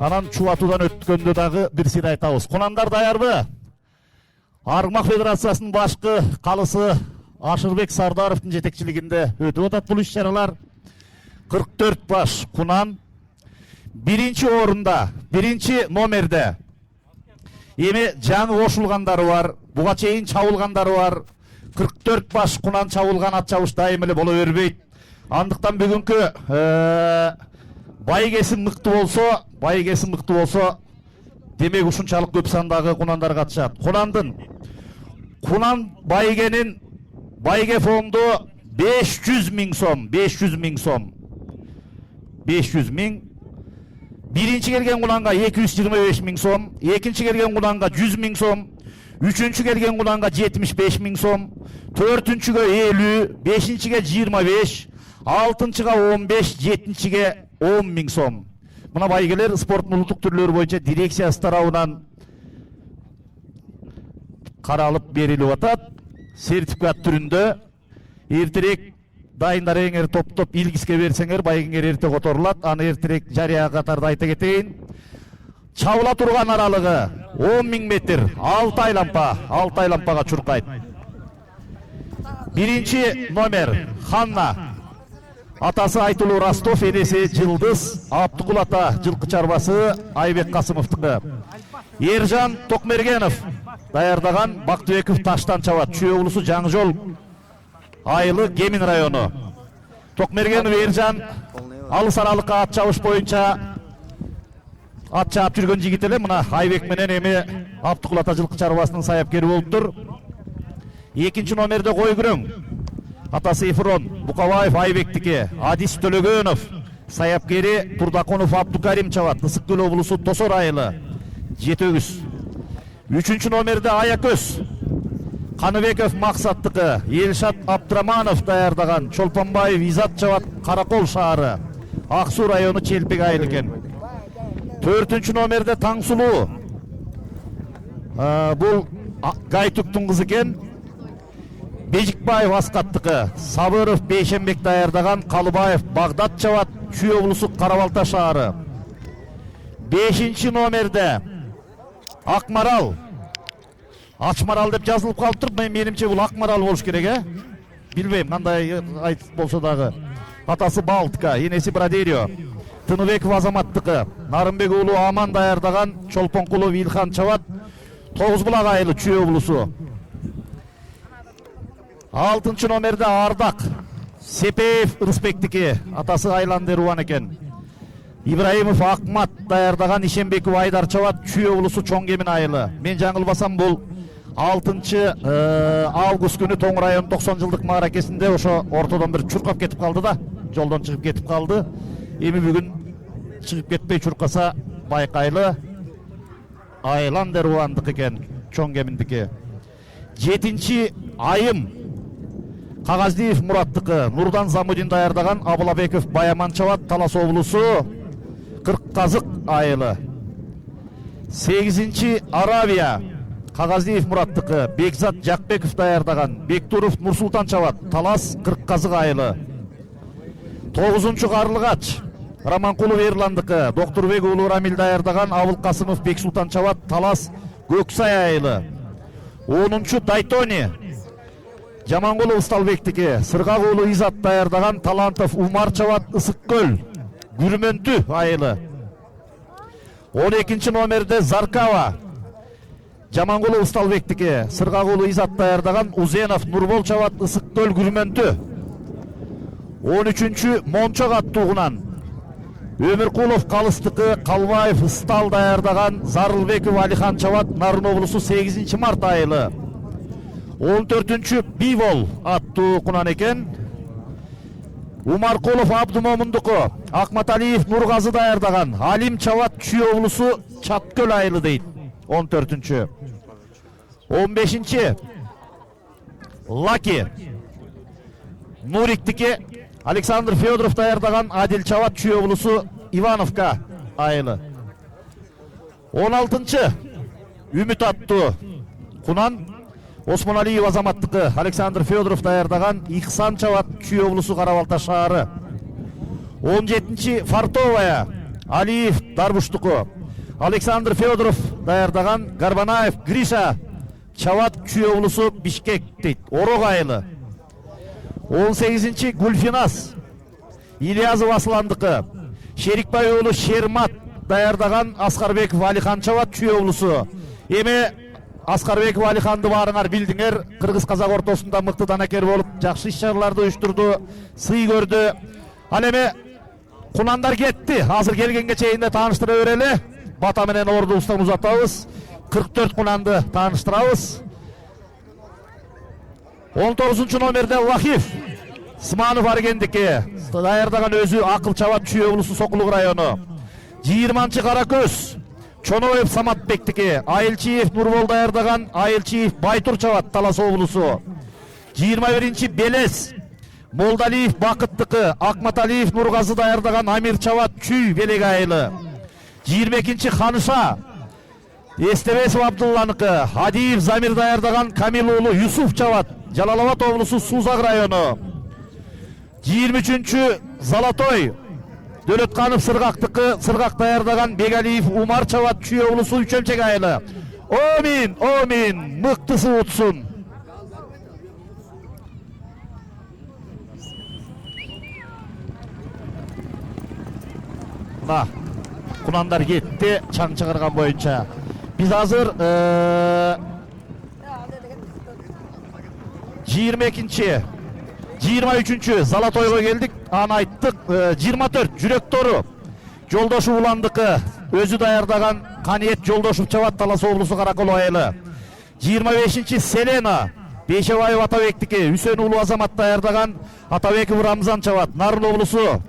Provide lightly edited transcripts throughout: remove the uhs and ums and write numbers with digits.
Анан чубатуудан өткөндө дагы бир сыйды айтабыз. Кунандар даярбы? Аргымак федерациясынын башкы калысы Ашырбек Сардаровдун жетекчилигинде өтүп атат бул иш-чаралар. 44 баш кунан биринчи орунда, биринчи номерде. Эми жаңы кошулгандары бар, буга чейин чабылгандары бар. 44 баш кунан чабылган ат чабыш дайым эле боло бербейт. Андыктан бүгүнкү байгеси мыкты болсо, демек ушунчалык көп сандагы кунандар катышат. Кунан байгенин байге фонду 500 миң сом, 500 миң сом. 500 миң. Биринчи келген кунанга 225 миң сом, экинчи келген кунанга 100 миң сом, үчүнчү келген кунанга 75 миң сом, төртүнчүгө 50, бешинчиге 25, алтынчыга 15, жетинчиге 10 миң сом. Мына байгелер спорттун улуттук түрлөрү боюнча дирекциясы тарабынан каралып берилип атат. Сертификат түрүндө эртерээк дайындар эңер топтоп илгиске берсеңер, байгеңер эрте которулат. Аны эртерээк жарыя катарда айта кетейин. Чабыла турган аралыгы 10 миң метр, 6 айлампага чуркайт. Биринчи номер Ханна. Атасы Айтулуу Ростов, энеси Жылдыз, Аптыкул ата жылкы чарбасы Айбек Касымовтуку. Ержан Токмергенов даярдаган Бактыбеков таштан чабат. Чүй облусу Жаңы Жол айылы Кемин району. Токмергенов Ержан алыс аралыкка ат чабыш боюнча ат чаап жүргөн жигит эле. Мына Айбек менен эми Аптыкул ата жылкы чарбасынын саяпкери болуптур. Экинчи номерде Койгүрөң. Атасы Ефрон Букабаев Айбектики, Адис Төлөгөнов саяпкери Турдаконов Абдукарим чабат. Ысык Көл облусу Тосор айылы Жетөгүз. Үчүнчү номерде Аякөз Каныбеков Максаттыкы, Элшат Абдраманов даярдаган Чолпонбаев Изат чабат. Каракол шаары Ак Суу району Челпек айылы экен. Төртүнчү номерде Таңсулуу. Бул Гайтуктун кызы экен. Бежикбаев Аскаттыкы, Сабыров Бейшенбек даярдаган Калыбаев Багдат чабат. Чүй облусу Карабалта шаары. Бешинчи номерде Акмарал. Ачмарал деп жазылып калыптыр. Менимче бул Акмарал болуш керек, Билбейм кандай айтып болсо дагы. Атасы Балтка, энеси Брадерио. Тыныбеков Азаматтыкы, Нарымбек уулу Аман даярдаган Чолпонкулов Илхан чабат. Тогуз булак айылы Чүй облусу. Алтынчы номерде Ардак Сепеев Рыспектики, атасы Айландер Руан экен. Ибраимов Акмат даярдаган Ишенбеков Айдар чабат. Чүй облусу Чоң Кемин айылы. Мен жаңылбасам бул 6 август күнү Тоң району 90 жылдык мааракесинде ошо ортодон бир чуркап кетип калды да, жолдон чыгып кетип калды. Эми бүгүн чыгып кетпей чуркаса байкайлы Айландер Руандык экен, Чоң Кеминдики. 7 айым Кагаздиев Мураттыкы, Нурдан Замудин даярдаган Абылабеков Баяман чабат. Талас облусу Кыркказык айылы. 8 Аравия Кагаздиев Мураттыкы, Бекзат Жакбеков даярдаган Бектуров Нурсултан чабат. Талас Кыркказык айылы. 9 Карлыгач Раманкулов Эрландыкы, Доктурбек уулу Рамил даярдаган Абылкасымов Бексултан чабат. Талас Көксай айылы. 10 Дайтони Жамангулов Усталбектики, Сыргак уулу Изат даярдаган Талантов Умар чабат. Ысык Көл Бүрмөнтү айылы. 12 номерде Заркава Жамангулов Ысталбектики, Сыргагулу Изат даярдаган Узенов Нурбол чабат Ысык көл Күрмөнтү. 13-чү Мончок аттуугунан Өмүркулов Калыстыкы, Калбаев Ыстал даярдаган Зарылбеков Алихан чабат Нарын облусу 8 март айылы. 14-чү Бивол аттуу кунан экен. Умаркулов Абдумомундуку, Акматалиев Нургазы даярдаган Алим чабат Чүй облусу Чаткөл айылы дейт. 14-чү. 15-чи Лаки Нуриктики, Александр Федоров даярдаган Адил чабат Чүй облусу Ивановка айылы. 16-чы Үмүт аттуу кунан Осмоналиев азаматтыкы, Александр Федоров даярдаган Ихсан чабат Чүй облусу Карабалта шаары. 17-чи Фартовая Алиев Дарбуштуку, Александр Федоров даярдаган Гарбанаев Гриша чабат Чүй облусу Бишкек дейт. Орог айылы. 18-чи Гульфинас Ильязов Асландыкы, Шерикбай уулу Шермат даярдаган Аскарбеков Алихан чабат Чүй облусу. Эми Аскарбеков Алиханды баарыңар билдиңер, кыргыз-казак ортосунда мыкты данакер болуп, жакшы иш-чараларды уюштурду, сый көрдү. Ал эми кунандар кетти. Азыр келгенге чейин да тааныштыра берели. Бата менен орду устан узатабыз. 44 кунанды тааныштырабыз. 19 номерде Лахиф Сманов Аргендики даярдаган өзү Акыл чабат Чүй облусу Сокулук району. 20-чы Каракөз Чоноев Саматбектики, Айылчиев Нурбол даярдаган Айылчиев Байтур чабат Талас облусу. 21-чи Белес Молдалиев Бакыттыкы, Акматалиев Нургазы даярдаган Амир чабат Чүй Белек айылы. 22-чи Ханыша Эстебесов Абдулланыкы, Адиев Замир даярдаган Камил уулу Юсуф чабат Жалалабад облусу Сузак району. 23-чү Залатой Дөлөтканов Сыргактыкы, Сыргак даярдаган Бегалиев Умар чабат Чүй облусу Үчөлчек айылы. Омин, мыктысы утсун. Мына кунандар кетти, чаң чыгарган боюнча. Биз азыр 22-чи 23-чү Залатойго келдик, аны айттык. 24 Жүрөк тору Жолдошу Уландыкы, өзү даярдаган Каниет Жолдошов чабат Талас облусу Каракөл айылы. 25-чи Селена Бейшебаев Атабектики, Үсөн уулу азамат даярдаган Атабеков Рамзан чабат Нарын облусу.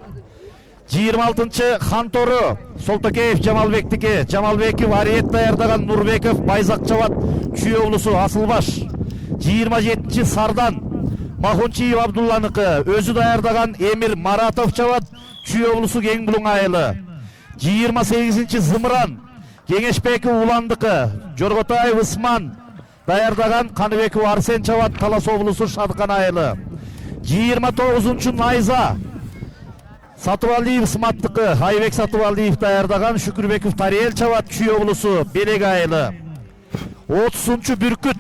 26-чы Хантору Солтокеев Жамалбектики, Жамалбеков Ариет даярдаган Нурбеков Байзак чабат Чүй облусу Асылбаш. 27-чи Сардан Махунчиев Абдулланыкы, өзү даярдаган Эмир Маратов чабат Чүй облусу Кеңбулуң айылы. 28-чи Зымыран Кеңешбеков Уландыкы, Жорготаев Ысман даярдаган Каныбеков Арсен чабат Талас облусу Шадыкан айылы. 29-чу Найза Сатыбалдиев Сматтыкы, Айбек Сатыбалдиев даярдаган Шүкүрбеков Тариел чабат Чүй облусу Белек айылы. 30-чу Бүркүт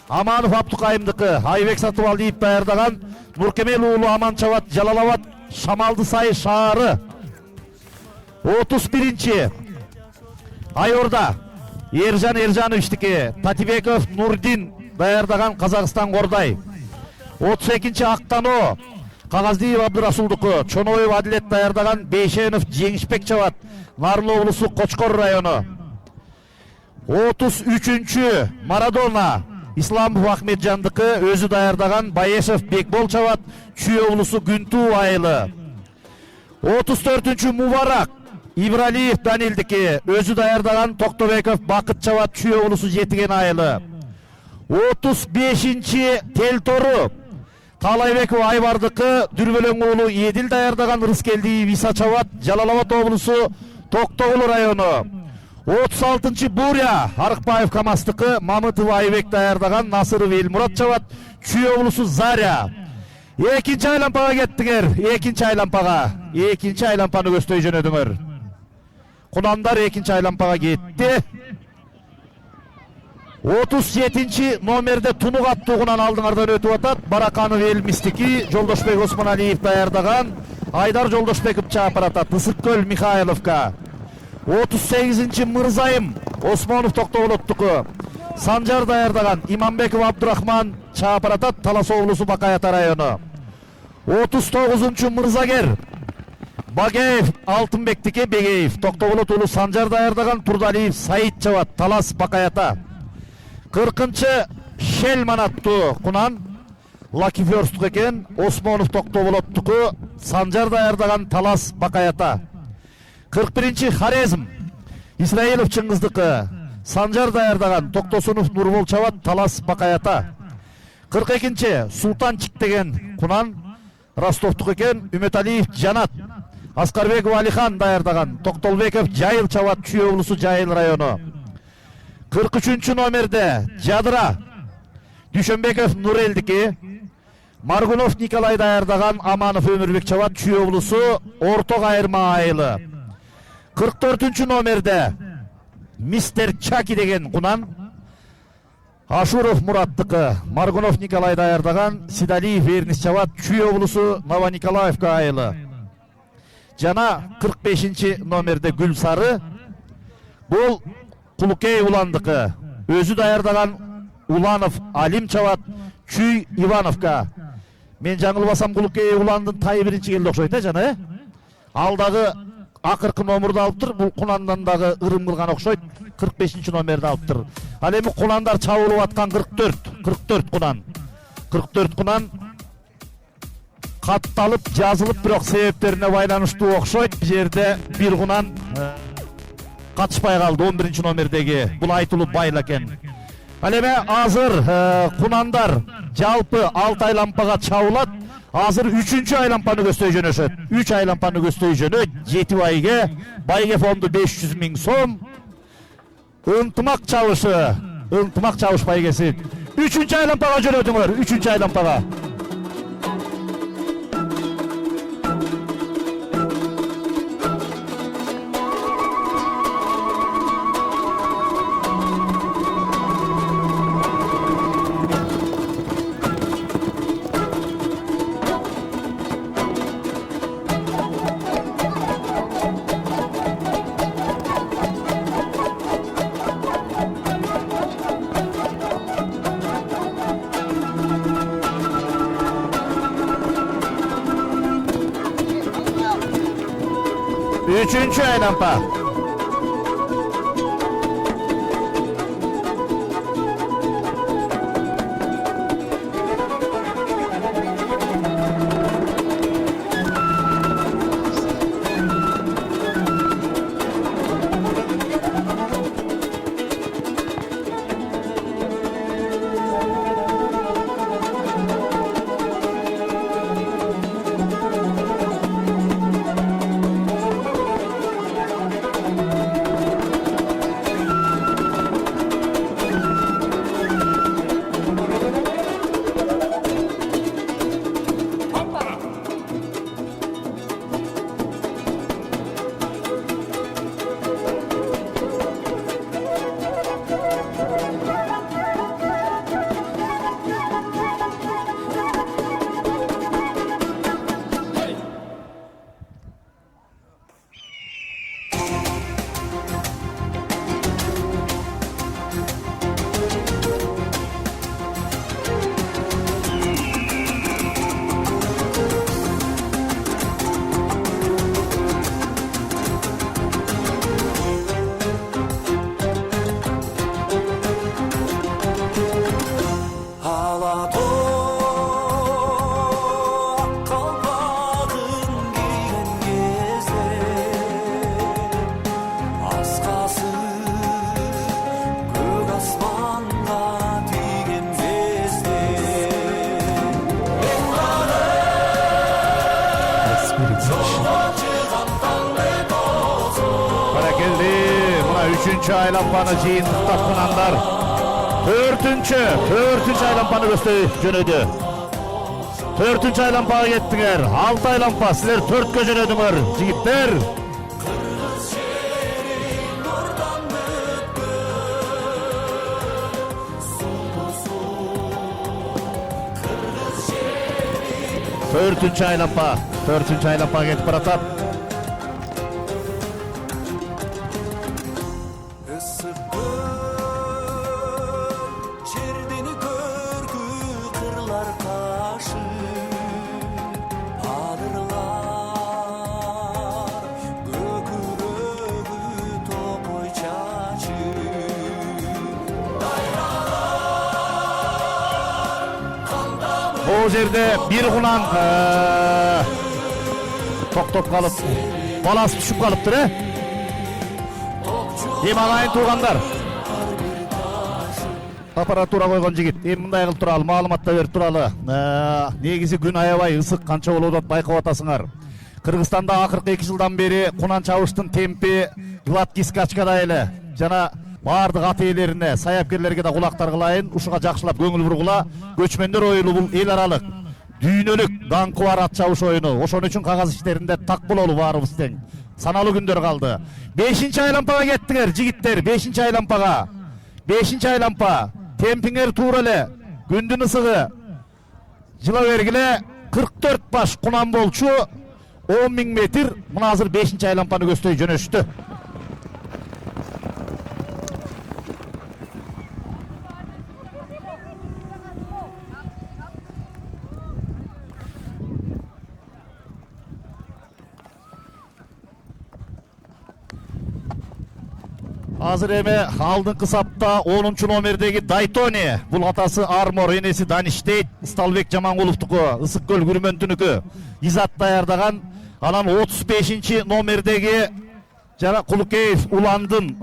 Аманов Абдукайымдыкы, Айбек Сатыбалдиев даярдаган Нуркемел уулу Аман чабат Жалалабад Шамалды Сай шаары. 31-чи Айорда Ержан Эржановичтики, Татибеков Нурдин даярдаган Казакстан Кордай. 32-чи Актано Кагаздиев Абдырасулдукы, Чоноев Адилет даярдаган Бейшенов Жеңишбек чабат Нарын облусу Кочкор району. 33-чү Марадона Исламов Ахметжандыкы, өзү даярдаган Баешев Бекбол чабат Чүй облусу Күнтүү айылы. 34-чү Мубарак Ибралиев Данилдики, өзү даярдаган Токтобеков Бакыт чабат Чүй облусу Жетиген айылы. 35-чи Телтору Талайбеков Айбардыкы, Дүрбөлөң уулу Едил даярдаган Рыскелдиев Иса чабат Жалалабад облусу Токтогул району. 36-чы Буря Арыкбаев Камастыкы, Мамытов Айбек даярдаган Насыров Элмурат чабат Чүй облусу Заря. Экинчи айлампага кеттиңер, экинчи айлампаны көздөй жөнөдүңөр. Кунандар экинчи айлампага кетти. 37-чи номерде Тунук аттуугунан алдыңардан өтүп атат. Бараканов Элмистики, Жолдошбек Осмоналиев даярдаган Айдар Жолдошбеков чаап баратат. Ысык-Көл Михайловка. 38-чи Мырзайым Осмонов Токтогулоттуку, Санжар даярдаган Иманбеков Абдурахман чаапаратат Талас облусу Бакай Ата району. 39-чу Мырзагер Багеев Алтынбектике Бегеев. Токтоболот уулу Санжар даярдаган Турдалиев Саид чабат Талас Бакай Ата. 40-чы Шелман аттуу кунан Лакиферстук экен. Осмонов Токтоболоттуку Санжар даярдаган Талас Бакай Ата. 41-чи Хорезм Исраилов Чыңгыздыкы Санжар даярдаган Токтосунов Нурбол чабат Талас Бакай Ата. 42-чи Султанчик деген кунан Ростовтук экен. Үмөталиев Жанат Аскарбеков Алихан даярдаган Токтолбеков Жайыл чабат Чүй облусу Жайыл району. 43-чү номерде Жадыра Дүйшөнбеков Нурелдики. Маргунов Николай даярдаган Аманов Өмүрбек чабат Чүй облусу Орто Кайырма айылы. 44-чү номерде Мистер Чаки деген кунан Ашуров Мураттыкы. Маргунов Николай даярдаган Сидалиев Эрнис чабат Чүй облусу Новониколаевка айылы. Жана 45-чи номерде Гүлсары. Бул Кулукей Уландыкы. Өзү даярдаган Уланов Алим чабат Чүй Ивановка. Мен жаңылбасам Кулукей Уландын тай биринчи келди окшойт жана. Алдагы акыркы номерди алыптыр. Бул кунандан дагы ырым кылган окшойт. 45-чи номерди алыптыр. Ал эми кунандар чабылып аткан 44 кунан. 44 кунан катталып жазылып, бирок себептерине байланыштуу окшойт. Бул жерде бир кунан катышпай калды 11-чи номердеги. Бул айтылуу байла экен. Ал эми азыр кунандар жалпы 6 айлампага чабылат. Азыр 3-чү айлампаны көздөй жөнөшөт. 3 айлампаны көздөй жөнөт. 7 байге байге фонду 500 000 сом. Ынтымак чабыш байгеси. 3-чү айлампага жөнөтүңөр. 3-чү айлампага. Üçüncü aylampa. Üçüncü aylampanı жыйынтыктап кунандар. Төртүнчү aylampаны жөнөдү. Төртүнчү aylampага кеттиңер. 6 aylampa, силер 4кө жөнөдүңөр, жигиттер. Төртүнчү aylampa кетип баратат. O жерде bir кунан токтоп калып, баласы түшүп калыптыр, Эми алайын туугандар. Аппаратура койгон жигит, эми мындай кылып туралы, маалыматта берип туралы. Негизи күн аябай ысык, канча болуп атат байкап атасыңар. Кыргызстанда акыркы 2 жылдан бери кунан чабыштын темпи гладкий скачкада эле. Жана бардык ат ээлерине, саяпкерлерге да кулактар кылайын, ушуга жакшылап көңүл бургула. Көчмөндөр оюну бул эл аралык дүйнөлүк даңкы бар ат чабыш оюну. Ошон үчүн кагаз иштеринде так бололу баарыбыз тең. Саналуу күндөр калды. 5-нчи айлампага кеттиңер жигиттер, 5-нчи айлампага. 5-нчи айлампа. Темпиңер туура эле. Күндүн ысыгы. Жыла бергиле 44 баш кунан болчу. 10.000 метр. Мына азыр 5-нчи айлампаны көздөй жөнөштү. Азыр эми алдыңкы сапта 10-чу номердеги Дайтони, бул атасы Армор, энеси Даништейт, Сталбек Жамангуловтуку, Ысык көл Күрмөнтүнүкү Изат даярдаган. Анан 35-чи номердеги жана Кулукеев Уландын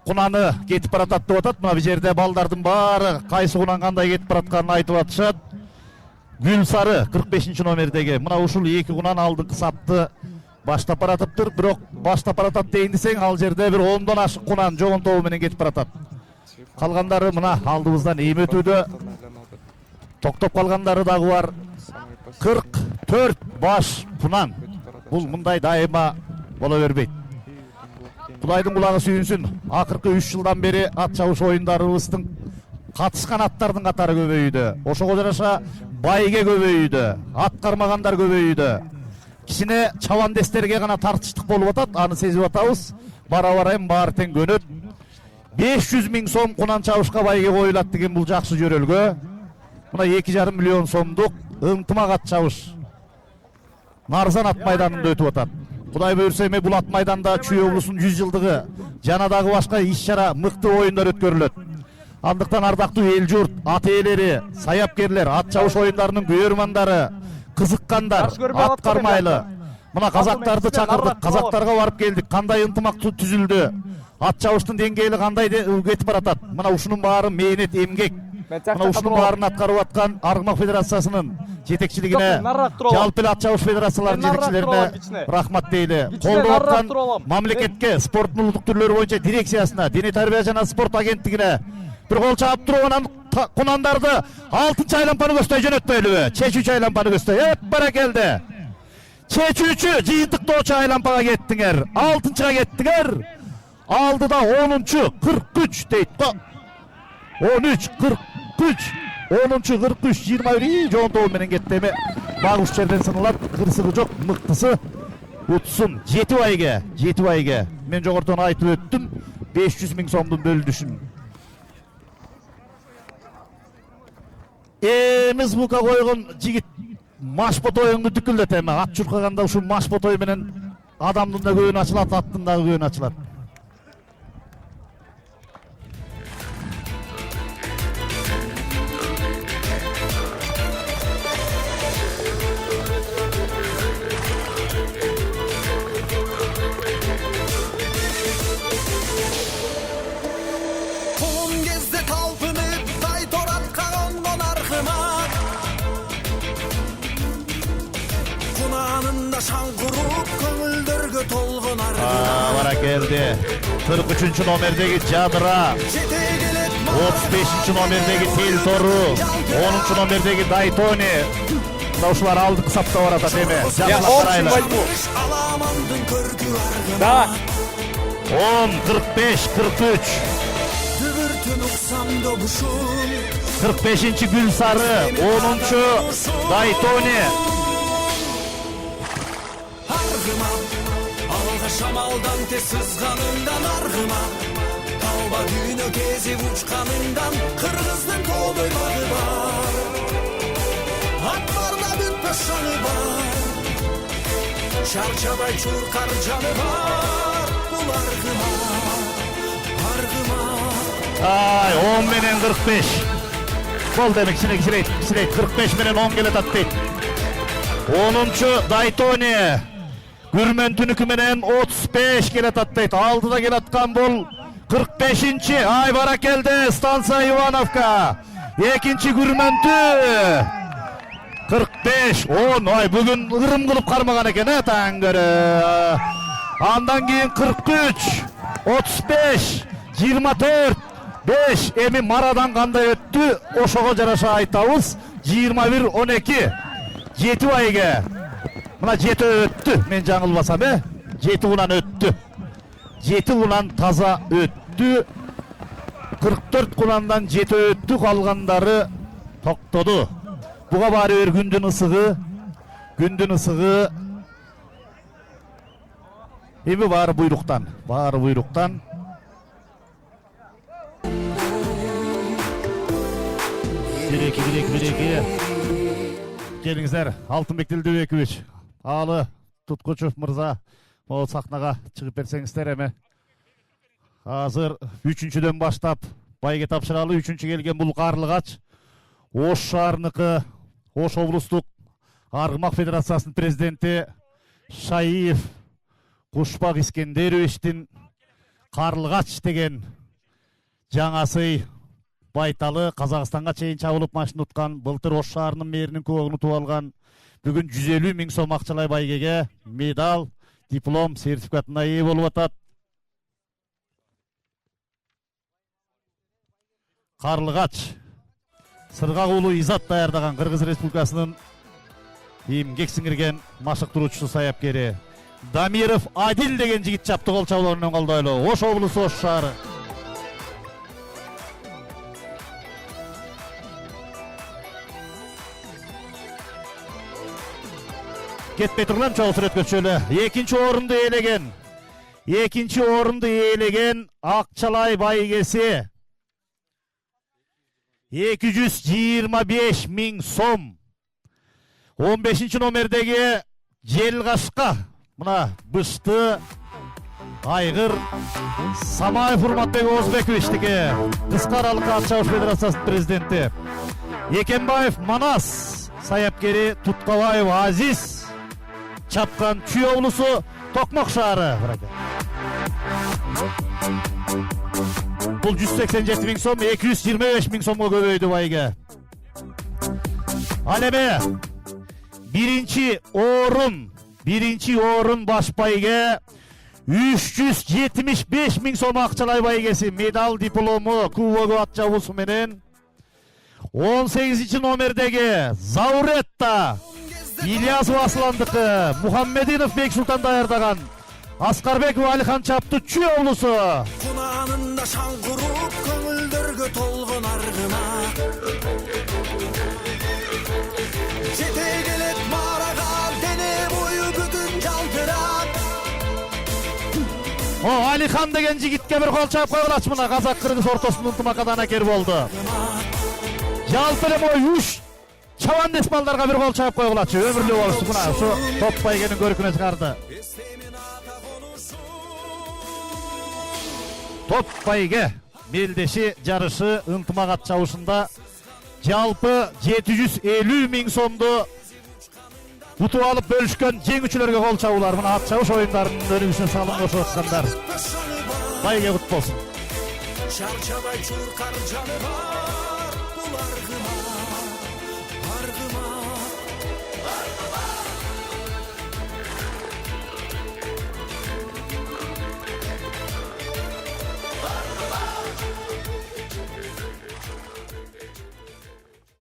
кунаны кетип баратат деп атат. Мына бу жерде балдардын баары кайсы кунан кандай кетип баратканын айтып атышат. Гүлсары 45-чи номердеги. Мына ушул эки кунан алдыңкы сапты баштап баратыптыр, бирок баштап баратат дейин десең, ал жерде бир 10дон ашык кунан жогон тобу менен кетип баратат. Калгандары мына алдыбыздан эми өтүүдө. Токтоп калгандары дагы бар. 44 баш кунан. Бул мындай дайыма боло бербейт. Кудайдын кулагы сүйүнсүн. Акыркы 3 жылдан бери ат чабыш оюндарыбыздын катышкан аттардын катары көбөйдү. Ошого жараша байге көбөйдү, ат кармагандар көбөйдү. Кичине чабандестерге гана тартыштык болуп атат, аны сезип атабыз. Бара-бара эми баары тең көнөт. 500.000 сом кунан чабышка байге коюлат деген бул жакшы жөрөлгө. Мына 2,5 миллион сомдук ыңтымак ат чабыш Нарзан ат майданында өтүп атат. Кудай буйрса эми бул ат майданда Чүй облусунун 100 жылдыгы жана дагы башка иш-чара, мыкты оюндар өткөрүлөт. Андыктан ардактуу эл журт, ат ээлери, саяпкерлер, ат чабыш оюндарынын күйөрмандары, кызыккандар, ат кармайлы. Мына казактарды чакырдык, казактарга барып келдик. Кандай ынтымак түзүлдү? Ат чабыштын деңгээли кандай кетип баратат? Мына ушунун баары мээнет, эмгек. Мына ушунун баарын аткарып аткан Аргымак федерациясынын жетекчилигине, жалпы ат чабыш федерацияларынын жетекчилерине рахмат дейли. Колдоп аткан мамлекетке, спорттун улуттук түрлөрү боюнча дирекциясына, дене тарбия жана спорт агенттигине бир кол чаап туруп анан кунандарды 6-чы айлампаны көздөй жөнөтпөйлүбү? Чечүүчү айлампаны көздөй. Баракелди. Чечүүчү жыйынтыктоочу айлампага кеттиңер. 6-чыга кеттиңер. Алдыда 10-чу 43 дейт го. 13 43. 10-чу 43 21 жон тобу менен кетти. Эми багыш жерден сыналат. Кырсыгы жок, мыктысы утсун. 7 байге. Мен жогортон айтып өттүм. 500.000 сомдун бөлүнүшүн. Мызбука койгон жигит машботоюңду дүкүлдөт. Эми ат чуркаганда ушул машботой менен адамдын да көбүнө ачылат, аттын да көбүнө ачылат. Şangkurup köngülдөргө толгон Бара келди. 43-чү номердеги Жадыра, 35-чү номердеги Тел Тору, 10-чү номердеги Дайтони. Ушулар алдыңкы сапта баратат эми. Жакшылап карайлы. Да. 10 45 43. 45-чи Гүлсары, 10-чу Дайтони. Alga şamaldan tez sızganından argıma Tauba düğünü gezip uçkanından Kırgızdın toğduymadı var Atlarla bütmüş şanı var Şarçabay çurkar canı var Bul argıma Ay 10 menen 45 Gol demek Sinek 45 menen 10 gelet attı. 10-çu Daytoni. Gürmentünükü menen 35 gelet attı. Aldıda gel atkan bol 45-ci Aybara geldi Stansa Ivanovka. Ekinci Gürmentü. 45-10 ay bugün ırım kılıp karmagan eken ha tangırı. Andan keyin 43 35 24 5 emi maradan kanday öttü. Oşogo jarasha aytabыз 21-12 7 ayga. Mına 7 öttü. Men жаңылбасам 7 ulan öttü. 7 ulan taza öttü. 44 kulandan 7 öttü, kalgandары токтоду. Буга баары бир күндүн ысыгы эми баары буйруктан. Биреки. Келиңиздер, Алтынбек Дилдебекович, Алы Туткучев мырза, могул сахнага чыгып берсеңиздер эми. Азыр 3-чүдөн баштап байге тапшыралы 3-чү келген бул Карлыгач. Ош шаарыныкы, Ош облустук Аргымак Федерациясынын президенти Шаиев Кушбак Искендеровичтин Карлыгач деген жаңасы байталы Казакстанга чейин чабылып машина уткан, былтыр Ош шаарынын мэринин көөгүн утуп алган, бүгүн 150 миң сом акчалай байгеге медаль, диплом, сертификатына ээ болуп атат. Карлыгач Сыргак уулу Изат даярдаган Кыргыз Республикасынын эмгек сиңирген машыктыруучусу саяпкери Дамиров Адил деген жигит чапты кол чабуулар менен колдойлу. Ош облусу Ош шаары. Кетпей турган чогуу сүрөткөчөлө. Экинчи орунду ээлеген Акчалай байгеси 225 миң сом. 15-ci номердеги Желгашка мына бышты Айгыр Самаев Урматбек Озбековичтиги кыска аралыкка ат чабыш федерациясынын президенти. Экенбаев Манас саяпкери Туткабаев Азиз чапкан Чүй облусу Токмок шаары. Бул 187 миң сом 225 миң сомго көбөйдү байге. Ал эми биринчи орун баш байге 375 миң сом акчалай байгеси медаль, диплому, кубогу ат чабуусу менен 18-ci номердеги Зауретта Ильясов Асландыкы, Мухаммединов Бексултан даярдаган Аскарбеков Алихан чапты Чүй облусу. Кунанында шаңкыруп көңүлдөргө толгон аргыма. Жете келет марага дене бою бүтүн жалтырап. Алихан деген жигитке бир кол чап койгулачы, мына казак кыргыз ортосунун ынтымакадан акер болду. Жалпы эле 3 чабан десмалдарга бир кол чап койгулачы, өмүрлүү болушу мына ушу топ байгенин көркүнө чыгарды. Топ байге белдеши жарышы ынтымак чабышында жалпы 750 миң сомду утуп алып бөлүшкөн жеңүүчүлөргө кол чабуулар. Мына ат чабыш оюндарынын өнүгүшүнө салым кошуп аткандар. Байге кут болсун.